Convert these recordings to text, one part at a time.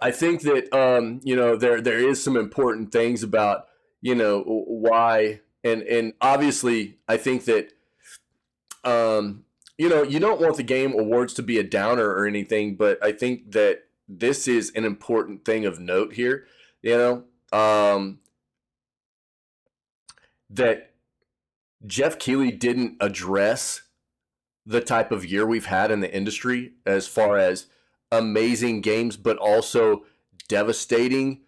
I think that there is some important things about why, and obviously I think that you don't want the game awards to be a downer or anything, but I think that this is an important thing of note here. You know, that Geoff Keighley didn't address the type of year we've had in the industry as far as amazing games, but also devastating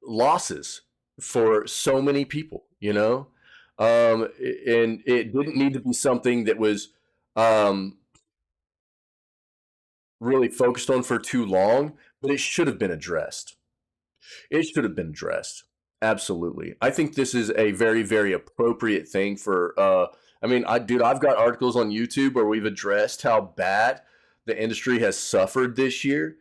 losses for so many people, and it didn't need to be something that was um, really focused on for too long, but it should have been addressed. It should have been addressed. Absolutely. I think this is a very, very appropriate thing for I mean, I've got articles on YouTube where we've addressed how bad the industry has suffered this year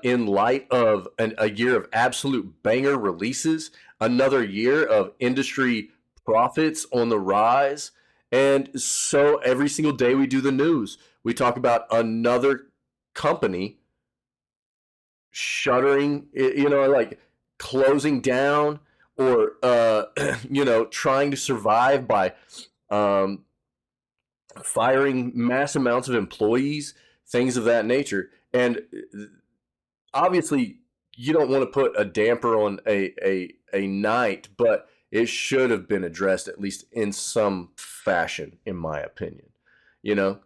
in light of a year of absolute banger releases, another year of industry profits on the rise. And so every single day we do the news, we talk about another company shuttering, like closing down or, trying to survive by um, firing mass amounts of employees, things of that nature. And obviously, you don't want to put a damper on a night, but it should have been addressed at least in some fashion, in my opinion. You know,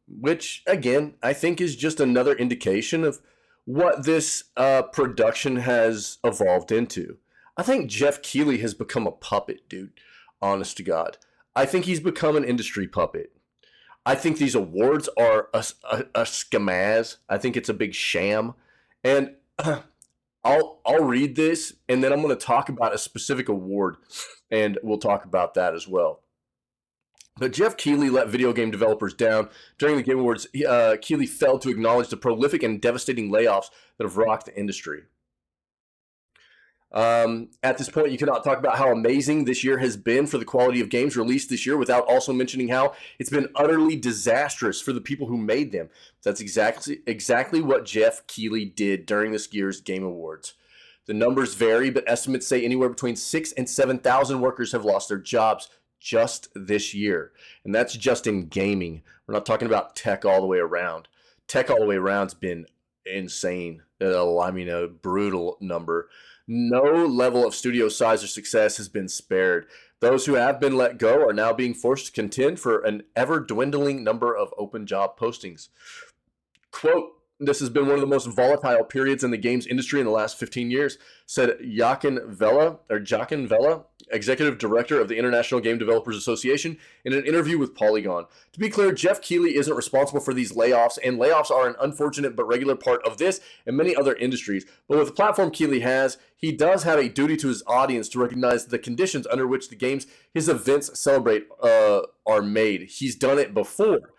which again I think is just another indication of what this production has evolved into. I think Geoff Keighley has become a puppet, dude. Honest to God, I think he's become an industry puppet. I think these awards are a scamaz. I think it's a big sham, and I'll read this, and then I'm going to talk about a specific award, and we'll talk about that as well. But Geoff Keighley let video game developers down. During the Game Awards, Keighley failed to acknowledge the prolific and devastating layoffs that have rocked the industry. At this point, you cannot talk about how amazing this year has been for the quality of games released this year without also mentioning how it's been utterly disastrous for the people who made them. That's exactly what Geoff Keighley did during this year's Game Awards. The numbers vary, but estimates say anywhere between 6,000 and 7,000 workers have lost their jobs just this year. And that's just in gaming. We're not talking about tech all the way around. Tech all the way around's been insane. I mean, a brutal number. No level of studio size or success has been spared. Those who have been let go are now being forced to contend for an ever-dwindling number of open job postings. Quote, "This has been one of the most volatile periods in the games industry in the last 15 years, said Jochen Vella, executive director of the International Game Developers Association, in an interview with Polygon. To be clear, Geoff Keighley isn't responsible for these layoffs, and layoffs are an unfortunate but regular part of this and many other industries. But with the platform Keighley has, he does have a duty to his audience to recognize the conditions under which the games his events celebrate are made. He's done it before."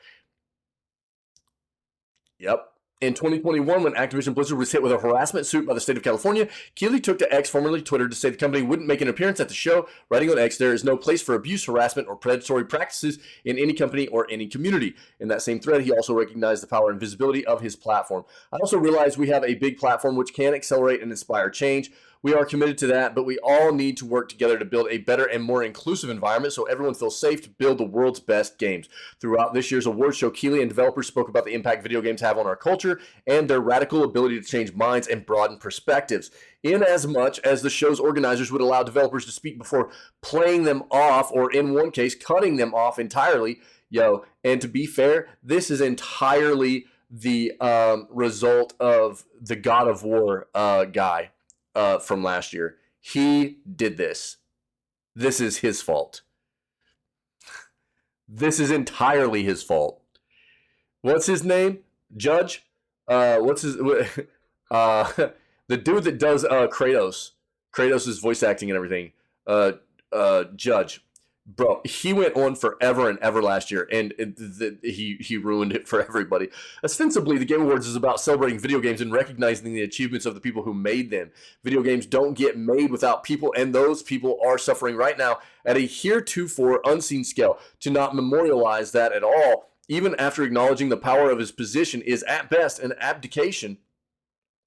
Yep. In 2021, when Activision Blizzard was hit with a harassment suit by the state of California, Keighly took to X, formerly Twitter, to say the company wouldn't make an appearance at the show, writing on X, "There is no place for abuse, harassment, or predatory practices in any company or any community." In that same thread, he also recognized the power and visibility of his platform. "I also realize we have a big platform which can accelerate and inspire change. We are committed to that, but we all need to work together to build a better and more inclusive environment so everyone feels safe to build the world's best games." Throughout this year's awards show, Keighly and developers spoke about the impact video games have on our culture and their radical ability to change minds and broaden perspectives. In as much as the show's organizers would allow developers to speak before playing them off, or in one case, cutting them off entirely, and to be fair, this is entirely the result of the God of War guy. From last year. He did this. This is his fault. This is entirely his fault. What's his name? Judge? What's his... the dude that does Kratos. Kratos' voice acting and everything. Judge. Bro, he went on forever and ever last year, and he ruined it for everybody. Ostensibly, the Game Awards is about celebrating video games and recognizing the achievements of the people who made them. Video games don't get made without people, and those people are suffering right now at a heretofore unseen scale. To not memorialize that at all, even after acknowledging the power of his position, is at best an abdication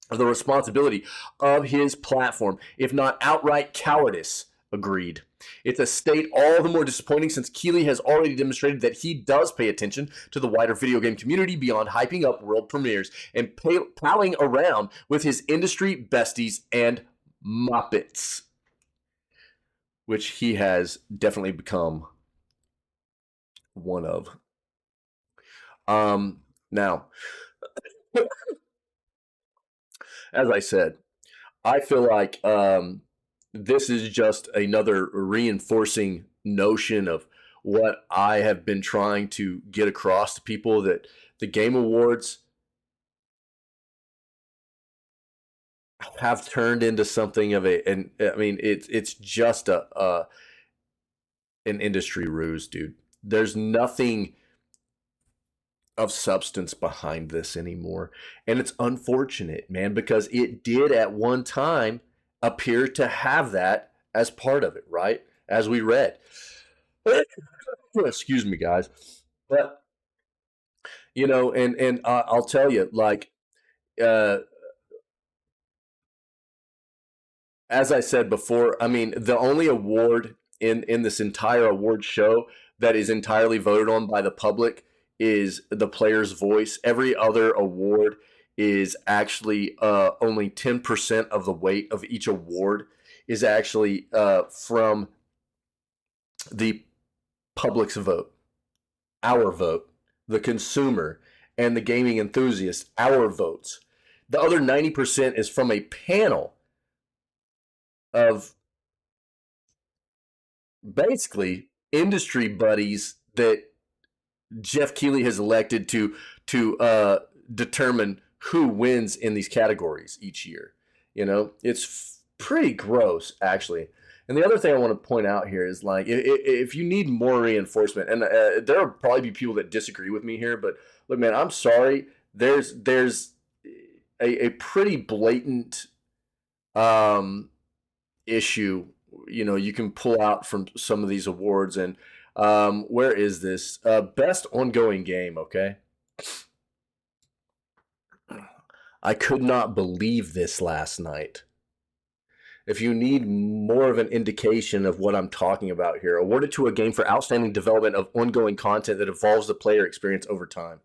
of the responsibility of his platform, if not outright cowardice. Agreed. It's a state all the more disappointing since Keighly has already demonstrated that he does pay attention to the wider video game community beyond hyping up world premieres and palling around with his industry besties and moppets, which he has definitely become one of. Now, as I said, I feel like this is just another reinforcing notion of what I have been trying to get across to people, that the Game Awards have turned into something of and I mean, it's just an industry ruse, dude. There's nothing of substance behind this anymore. And it's unfortunate, man, because it did at one time appear to have that as part of it, right? As we read. Excuse me, guys. But, you know, and I'll tell you, like, uh, as I said before, I mean, the only award in this entire award show that is entirely voted on by the public is the player's voice. Every other award is actually only 10% of the weight of each award is actually from the public's vote, our vote, the consumer, and the gaming enthusiast, our votes. The other 90% is from a panel of basically industry buddies that Geoff Keighly has elected to determine who wins in these categories each year. You know, it's pretty gross, actually. And the other thing I want to point out here is, like, if you need more reinforcement, and there will probably be people that disagree with me here, but look, man, I'm sorry. There's a pretty blatant issue, you know, you can pull out from some of these awards. And where is this? Best ongoing game, okay? I could not believe this last night. If you need more of an indication of what I'm talking about here, awarded to a game for outstanding development of ongoing content that evolves the player experience over time.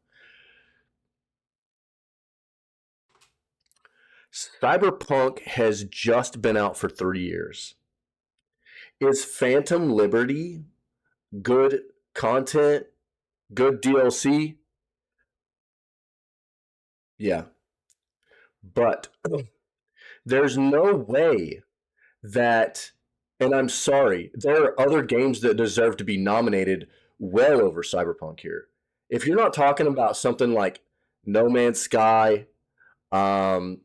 Cyberpunk has just been out for 3 years. Is Phantom Liberty good content, good DLC? Yeah. But there's no way that, and I'm sorry, there are other games that deserve to be nominated well over Cyberpunk here. If you're not talking about something like No Man's Sky, um,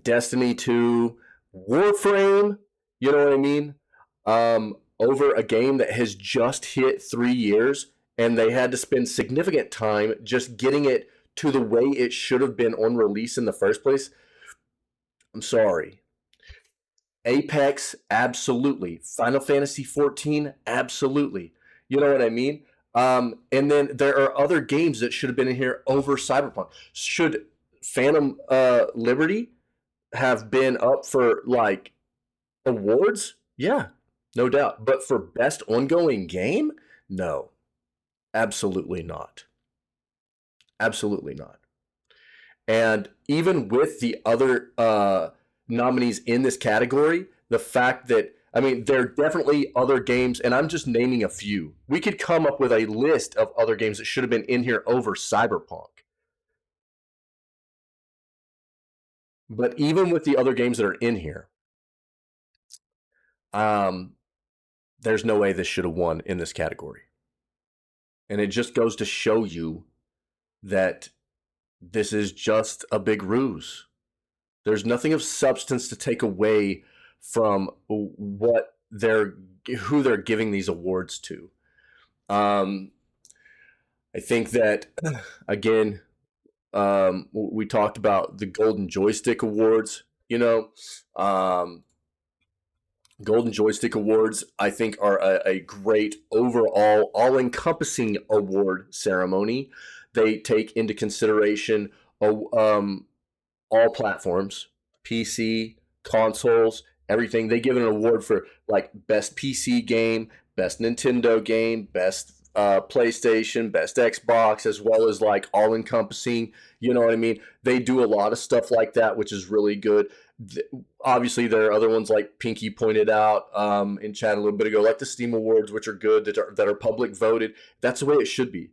Destiny 2, Warframe, you know what I mean? Over a game that has just hit 3 years, and they had to spend significant time just getting it to the way it should have been on release in the first place. I'm sorry. Apex, absolutely. Final Fantasy 14, absolutely. You know what I mean? And then there are other games that should have been in here over Cyberpunk. Should Phantom Liberty have been up for, like, awards? Yeah, no doubt. But for best ongoing game? No, absolutely not. Absolutely not. And even with the other nominees in this category, the fact that, I mean, there are definitely other games, and I'm just naming a few. We could come up with a list of other games that should have been in here over Cyberpunk. But even with the other games that are in here, there's no way this should have won in this category. And it just goes to show you that this is just a big ruse. There's nothing of substance to take away from what who they're giving these awards to. I think that, again, we talked about the Golden Joystick Awards. You know, Golden Joystick Awards, I think, are a great overall, all-encompassing award ceremony. They take into consideration all platforms, PC, consoles, everything. They give an award for like best PC game, best Nintendo game, best PlayStation, best Xbox, as well as like all encompassing. You know what I mean? They do a lot of stuff like that, which is really good. Obviously, there are other ones like Pinky pointed out in chat a little bit ago, like the Steam Awards, which are good, that are public voted. That's the way it should be.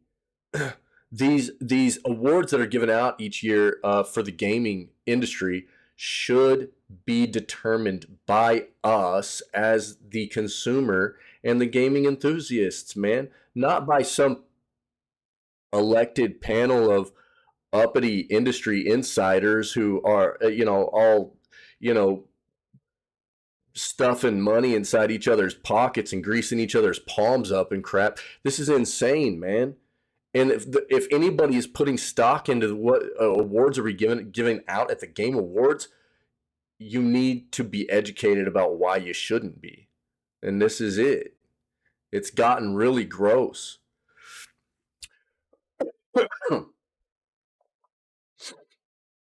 These awards that are given out each year for the gaming industry should be determined by us as the consumer and the gaming enthusiasts, man, not by some elected panel of uppity industry insiders who are, all, you know, stuffing money inside each other's pockets and greasing each other's palms up and crap. This is insane, man. And if anybody is putting stock into what awards are we giving out at the Game Awards, you need to be educated about why you shouldn't be. And this is it. It's gotten really gross.